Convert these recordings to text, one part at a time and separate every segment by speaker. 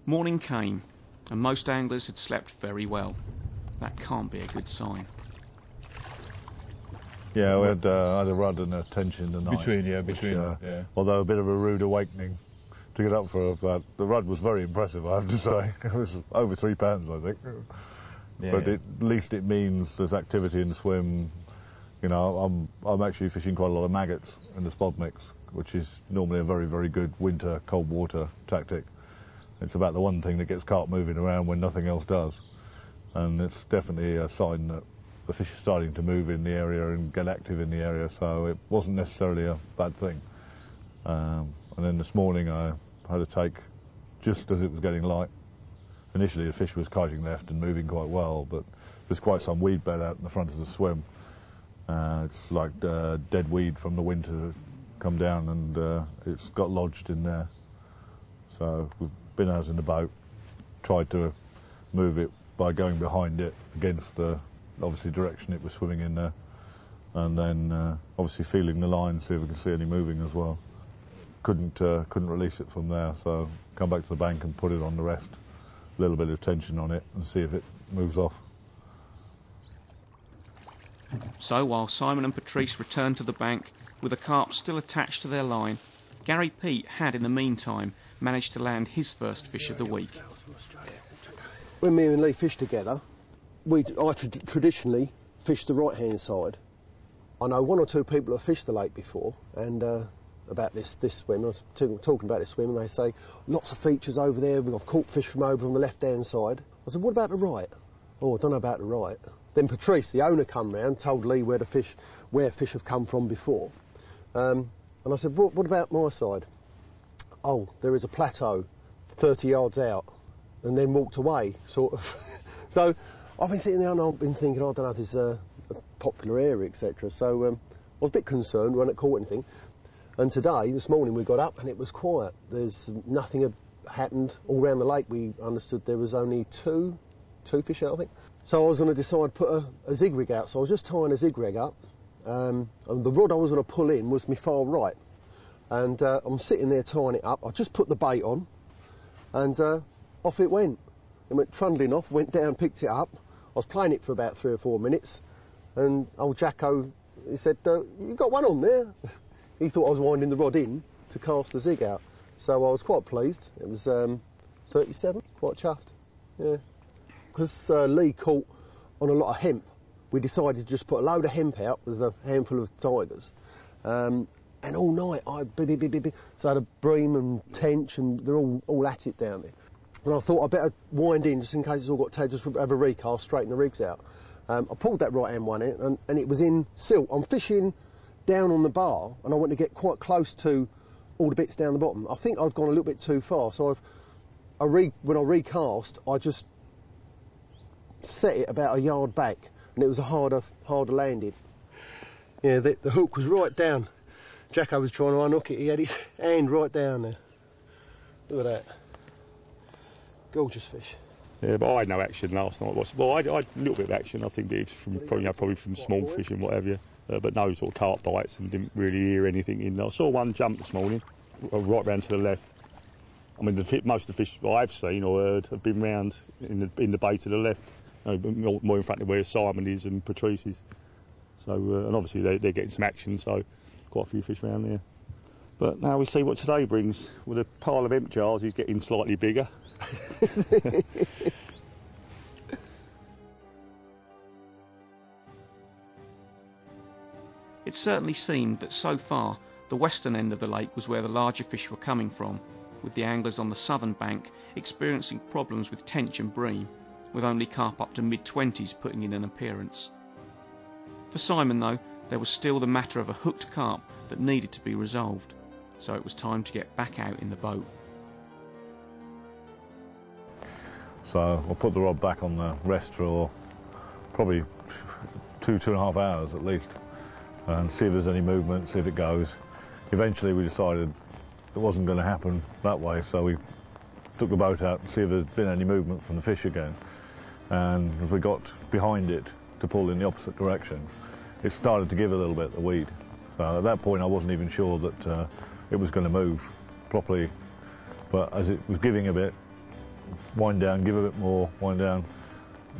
Speaker 1: Morning came, and most anglers had slept very well. That can't be a good sign.
Speaker 2: Yeah, we had a rud and a tension tonight.
Speaker 3: Between.
Speaker 2: Although a bit of a rude awakening to get up for the rud was very impressive, I have to say. It was over 3 pounds, I think. Yeah. But at least it means there's activity in the swim. You know, I'm actually fishing quite a lot of maggots in the spod mix, which is normally a very, very good winter cold water tactic. It's about the one thing that gets carp moving around when nothing else does. And it's definitely a sign that the fish are starting to move in the area and get active in the area, so it wasn't necessarily a bad thing. And then this morning I had a take just as it was getting light. Initially the fish was kiting left and moving quite well, but there's quite some weed bed out in the front of the swim. It's like dead weed from the winter come down, and it's got lodged in there. So we've been out in the boat, tried to move it by going behind it against the obviously direction it was swimming in there, and then obviously feeling the line, see if we can see any moving as well. Couldn't release it from there, so come back to the bank and put it on the rest, a little bit of tension on it, and see if it moves off.
Speaker 1: So while Simon and Patrice returned to the bank with the carp still attached to their line, Gary Pete had in the meantime managed to land his first fish of the week.
Speaker 4: When me and Lee fished together, I traditionally fish the right-hand side. I know one or two people that have fished the lake before, and about this swim, I was talking about this swim, and they say, lots of features over there, I've caught fish from over on the left-hand side. I said, what about the right? Oh, I don't know about the right. Then Patrice, the owner, come round, told Lee where fish have come from before. And I said, what about my side? Oh, there is a plateau 30 yards out, and then walked away, sort of. So I've been sitting there and I've been thinking, I don't know if this is a popular area, etc. So I was a bit concerned, we hadn't caught anything. And today, this morning, we got up and it was quiet. There's nothing had happened all around the lake. We understood there was only two fish out, I think. So I was going to decide to put a zig rig out. So I was just tying a zig rig up, and the rod I was going to pull in was my far right. And I'm sitting there tying it up. I just put the bait on, and off it went. It went trundling off, went down, picked it up. I was playing it for about 3 or 4 minutes, and old Jacko, he said, you got one on there? He thought I was winding the rod in to cast the zig out. So I was quite pleased. It was 37, quite chuffed, yeah. Because Lee caught on a lot of hemp, we decided to just put a load of hemp out with a handful of tigers. And all night, so I had a bream and tench, and they're all at it down there. And I thought I'd better wind in, just in case it's all got tagged, just have a recast, straighten the rigs out. I pulled that right-hand one in, and it was in silt. I'm fishing down on the bar, and I want to get quite close to all the bits down the bottom. I think I'd gone a little bit too far, so when I recast, I just set it about a yard back, and it was a harder landing. Yeah, the hook was right down. Jacko was trying to unhook it, he had his hand right down there. Look at that. Gorgeous fish.
Speaker 3: Yeah, but I had no action last night. Well, I had a little bit of action, I think it was from probably from small fish and whatever, but no sort of carp bites, and didn't really hear anything in there. I saw one jump this morning, right round to the left. I mean, most of the fish I've seen or heard have been round in the bay to the left, more in front of where Simon is and Patrice is. So, and obviously they're getting some action, so quite a few fish around there. But now we see what today brings. With a pile of hemp jars, he's getting slightly bigger.
Speaker 1: It certainly seemed that so far the western end of the lake was where the larger fish were coming from, with the anglers on the southern bank experiencing problems with tench and bream, with only carp up to mid-20s putting in an appearance. For Simon, though, there was still the matter of a hooked carp that needed to be resolved, so it was time to get back out in the boat.
Speaker 2: So I'll put the rod back on the rest for probably 2.5 hours at least, and see if there's any movement, see if it goes. Eventually we decided it wasn't going to happen that way, so we took the boat out and see if there's been any movement from the fish again. And as we got behind it to pull in the opposite direction, it started to give a little bit, the weed. So at that point I wasn't even sure that it was going to move properly, but as it was giving a bit, wind down, give a bit more, wind down.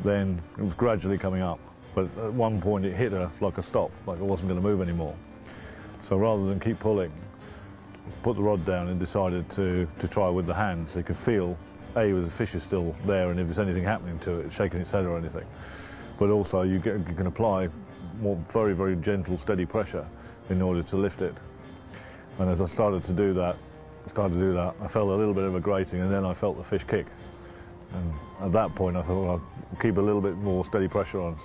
Speaker 2: Then it was gradually coming up, but at one point it hit her like a stop, like it wasn't going to move anymore. So rather than keep pulling, put the rod down and decided to try with the hand, so you could feel, A, whether the fish is still there and if there's anything happening to it, shaking its head or anything. But also you can apply more very, very gentle, steady pressure in order to lift it. And as I started to do that, I felt a little bit of a grating, and then I felt the fish kick. And at that point I thought, well, I'll keep a little bit more steady pressure on,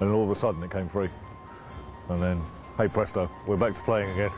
Speaker 2: and all of a sudden it came free. And then, hey presto, we're back to playing again.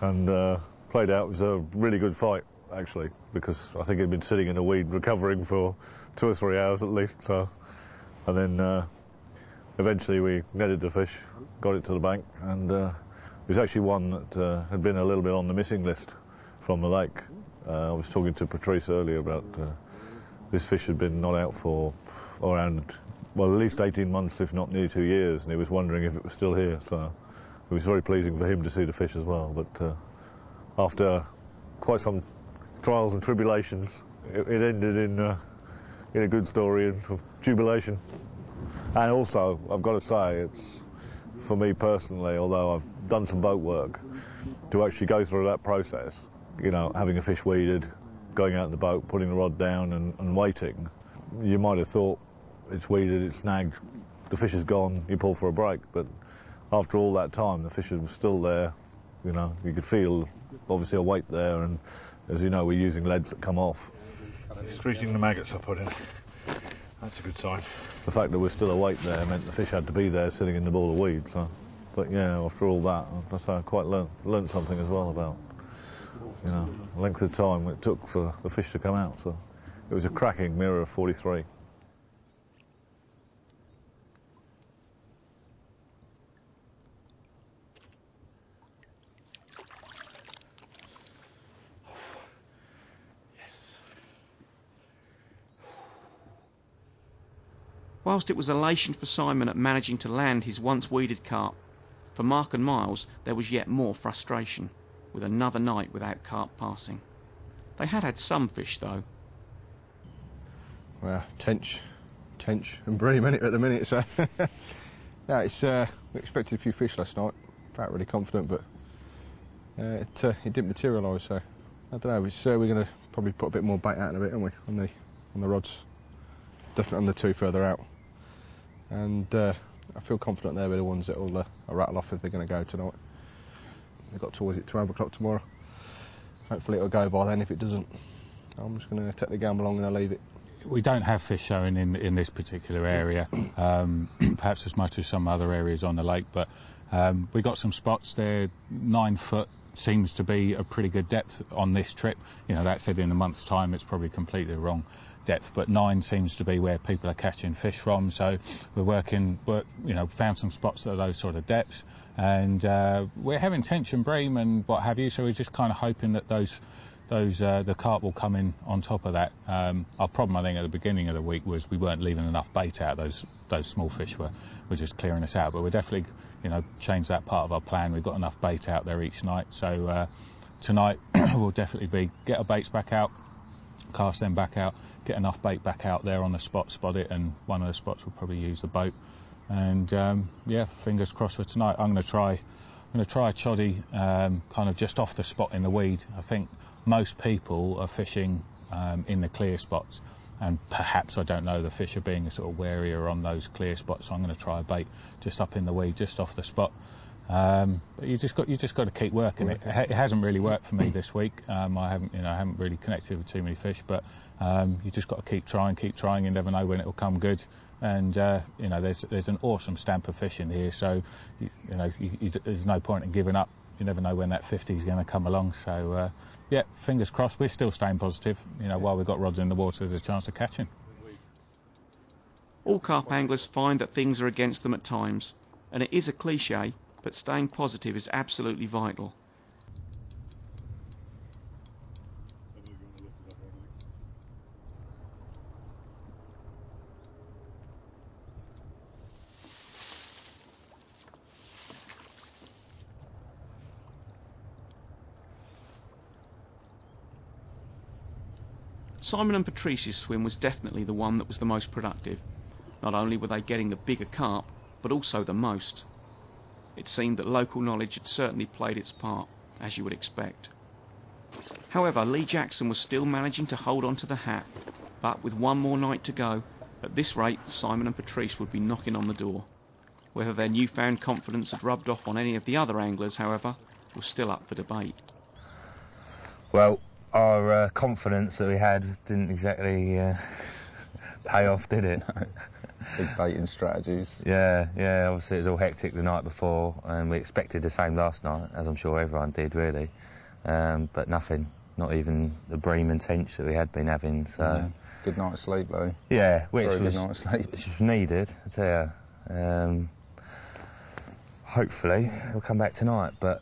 Speaker 2: And played out. It was a really good fight, actually, because I think he'd been sitting in a weed recovering for 2 or 3 hours at least. So, and then eventually we netted the fish, got it to the bank, and it was actually one that had been a little bit on the missing list from the lake. I was talking to Patrice earlier about this fish had been not out for around, well, at least 18 months, if not nearly 2 years, and he was wondering if it was still here. So it was very pleasing for him to see the fish as well. But after quite some trials and tribulations, it ended in a good story and some jubilation. And also, I've got to say, it's, for me personally, although I've done some boat work, to actually go through that process, you know, having a fish weeded, going out in the boat, putting the rod down and waiting, you might have thought it's weeded, it's snagged, the fish is gone, you pull for a break, but after all that time, the fish was still there. You know, you could feel, obviously, a weight there, and as you know, we're using leads that come off.
Speaker 5: Excreting the maggots I put in. That's a good sign.
Speaker 2: The fact that we're still a weight there meant the fish had to be there sitting in the ball of weed. So, but yeah, after all that, I quite learned something as well about, you know, the length of time it took for the fish to come out. So it was a cracking mirror of 43.
Speaker 1: Whilst it was elation for Simon at managing to land his once weeded carp, for Mark and Miles there was yet more frustration, with another night without carp passing. They had some fish though.
Speaker 6: Well, tench and bream, innit, at the minute, so... yeah, it's, we expected a few fish last night, felt really confident, but it didn't materialise, so... I don't know, we're going to probably put a bit more bait out in a bit, aren't we, on the rods. Definitely on the 2 further out. And I feel confident they'll be the ones that will rattle off if they're going to go tonight. They've got towards it 12 o'clock tomorrow. Hopefully it'll go by then. If it doesn't, I'm just going to take the gamble along and I'll leave it.
Speaker 7: We don't have fish showing in this particular area, perhaps as much as some other areas on the lake, but we got some spots there. 9 foot seems to be a pretty good depth on this trip. You know, that said, in a month's time it's probably completely wrong depth, but 9 seems to be where people are catching fish from. So we're found some spots that are those sort of depths, and we're having tench and bream and what have you. So we're just kind of hoping that the carp will come in on top of that. Our problem, I think, at the beginning of the week was we weren't leaving enough bait out. Those small fish were just clearing us out. But we're definitely, changed that part of our plan. We've got enough bait out there each night. So tonight we'll definitely get our baits back out, cast them back out, get enough bait back out there on the spot it, and one of the spots will probably use the boat. And fingers crossed for tonight. I'm going to try a choddy kind of just off the spot in the weed. I think most people are fishing in the clear spots, and perhaps, I don't know, the fish are being sort of warier on those clear spots. So I'm going to try a bait just up in the weed, just off the spot. But you just got to keep working it. It hasn't really worked for me this week. I haven't really connected with too many fish, but you just got to keep trying. You never know when it will come good. And there's an awesome stamp of fish in here, so there's no point in giving up. You never know when that 50 is going to come along. So yeah, fingers crossed. We're still staying positive. While we've got rods in the water, there's a chance of catching.
Speaker 1: All carp anglers find that things are against them at times, and it is a cliche, but staying positive is absolutely vital. Simon and Patrice's swim was definitely the one that was the most productive. Not only were they getting the bigger carp, but also the most. It seemed that local knowledge had certainly played its part, as you would expect. However, Lee Jackson was still managing to hold on to the hat, but with one more night to go, at this rate Simon and Patrice would be knocking on the door. Whether their newfound confidence had rubbed off on any of the other anglers, however, was still up for debate.
Speaker 8: Well, our confidence that we had didn't exactly pay off, did it?
Speaker 9: Big baiting strategies.
Speaker 8: Yeah, obviously it was all hectic the night before, and we expected the same last night, as I'm sure everyone did, really. But nothing, not even the bream and tench that we had been having, so...
Speaker 9: Yeah. Good night's sleep, though.
Speaker 8: Yeah, which
Speaker 9: Very
Speaker 8: was
Speaker 9: good night's sleep.
Speaker 8: Which was needed, I tell you. Hopefully he'll come back tonight, but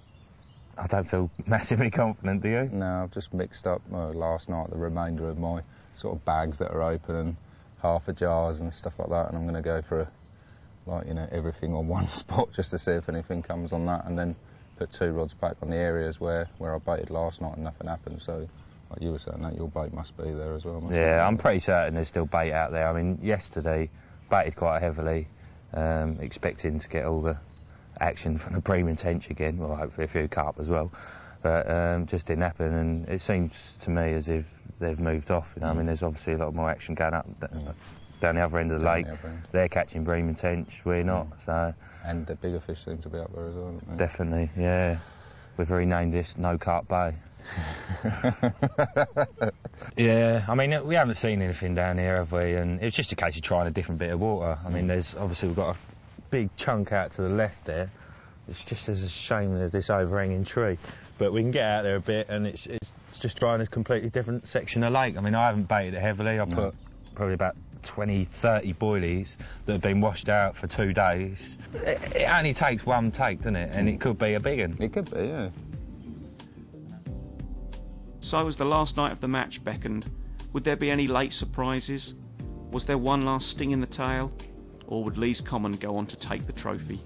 Speaker 8: I don't feel massively confident, do you?
Speaker 9: No, I've just mixed up last night the remainder of my sort of bags that are open and half a jars and stuff like that, and I'm going to go for everything on one spot just to see if anything comes on that, and then put 2 rods back on the areas where I baited last night and nothing happened. So, like you were saying, that your bait must be there as well.
Speaker 8: Yeah, I'm pretty certain there's still bait out there. I mean, yesterday baited quite heavily, expecting to get all the action from the bream and tench again, well, hopefully a few carp as well, but just didn't happen, and it seems to me as if they've moved off. I mean, there's obviously a lot more action going up down the other end of the lake. They're catching bream and tench, we're not. So, and
Speaker 9: the bigger fish seem to be up there as well, don't they?
Speaker 8: Definitely, yeah. We've renamed this No Carp Bay. Yeah, I mean, we haven't seen anything down here, have we? And it's just a case of trying a different bit of water. I mean, we've got a big chunk out to the left there. It's just as a shame there's this overhanging tree, but we can get out there a bit, and it's just trying a completely different section of lake. I mean, I haven't baited it heavily. I put probably about 20-30 boilies that have been washed out for 2 days. It only takes one take, doesn't it? And it could be a big one.
Speaker 9: It could be, yeah.
Speaker 1: So as the last night of the match beckoned, would there be any late surprises? Was there one last sting in the tail? Or would Lee's Common go on to take the trophy?